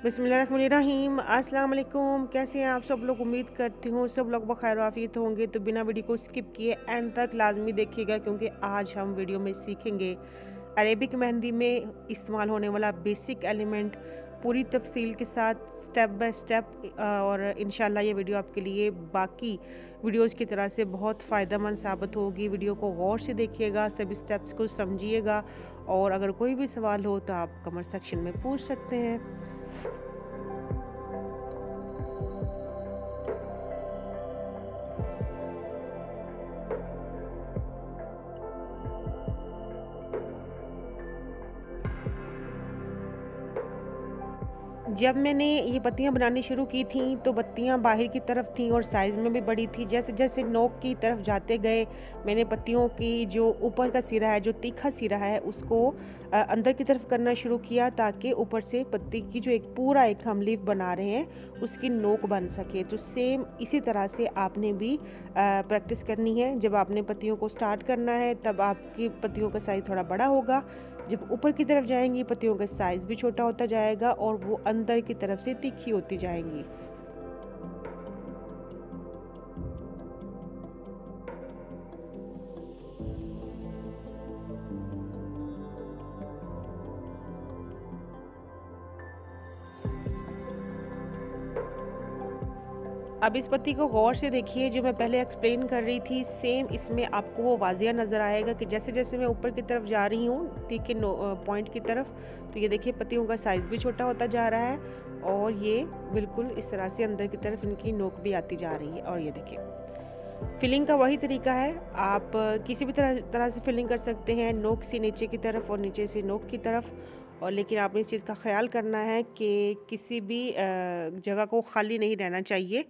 बिस्मिल्लाहिर्रहमानिर्रहीम। अस्सलाम वालेकुम। कैसे हैं आप सब लोग? उम्मीद करती हूँ सब लोग बखैर आफियत होंगे। तो बिना वीडियो को स्किप किए एंड तक लाजमी देखिएगा, क्योंकि आज हम वीडियो में सीखेंगे अरेबिक मेहंदी में इस्तेमाल होने वाला बेसिक एलिमेंट पूरी तफसील के साथ, स्टेप बाय स्टेप। और इंशाल्लाह ये वीडियो आपके लिए बाकी वीडियोज़ की तरह से बहुत फ़ायदेमंद साबित होगी। वीडियो को गौर से देखिएगा, सभी स्टेप्स को समझिएगा, और अगर कोई भी सवाल हो तो आप कमेंट सेक्शन में पूछ सकते हैं। जब मैंने ये पत्तियाँ बनानी शुरू की थी तो पत्तियाँ बाहर की तरफ थीं और साइज़ में भी बड़ी थी। जैसे जैसे नोक की तरफ जाते गए, मैंने पत्तियों की जो ऊपर का सिरा है, जो तीखा सिरा है, उसको अंदर की तरफ करना शुरू किया, ताकि ऊपर से पत्ती की जो एक हम लीफ बना रहे हैं उसकी नोक बन सके। तो सेम इसी तरह से आपने भी प्रैक्टिस करनी है। जब आपने पत्तियों को स्टार्ट करना है तब आपकी पत्तियों का साइज़ थोड़ा बड़ा होगा। जब ऊपर की तरफ जाएंगी पत्तियों का साइज़ भी छोटा होता जाएगा और वो अंदर की तरफ से तीखी होती जाएंगी। अब इस पत्ती को गौर से देखिए, जो मैं पहले एक्सप्लेन कर रही थी सेम इसमें आपको वो वाजिया नज़र आएगा कि जैसे जैसे मैं ऊपर की तरफ जा रही हूँ तीखे पॉइंट की तरफ, तो ये देखिए पत्तियों का साइज़ भी छोटा होता जा रहा है और ये बिल्कुल इस तरह से अंदर की तरफ इनकी नोक भी आती जा रही है। और ये देखिए फिलिंग का वही तरीका है, आप किसी भी तरह से फिलिंग कर सकते हैं, नोक से नीचे की तरफ और नीचे से नोक की तरफ। और लेकिन आपने इस चीज़ का ख्याल करना है कि किसी भी जगह को खाली नहीं रहना चाहिए।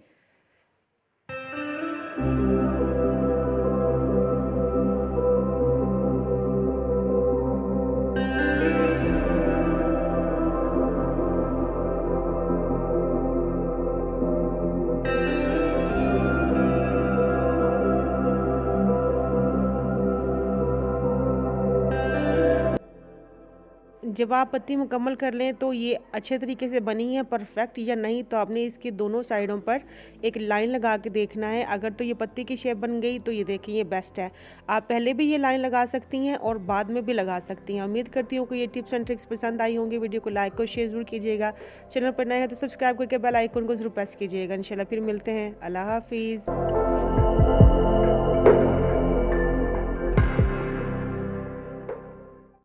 जब आप पत्ती मुकम्मल कर लें तो ये अच्छे तरीके से बनी है परफेक्ट या नहीं, तो आपने इसके दोनों साइडों पर एक लाइन लगा के देखना है। अगर तो ये पत्ती की शेप बन गई तो ये देखिए ये बेस्ट है। आप पहले भी ये लाइन लगा सकती हैं और बाद में भी लगा सकती हैं। उम्मीद करती हूँ कि ये टिप्स एंड ट्रिक्स पसंद आई होंगी। वीडियो को लाइक और शेयर ज़रूर कीजिएगा। चैनल पर नए हैं तो सब्सक्राइब करके बेल आइकन को ज़रूर प्रेस कीजिएगा। इंशाल्लाह फिर मिलते हैं। अल्लाह हाफिज़।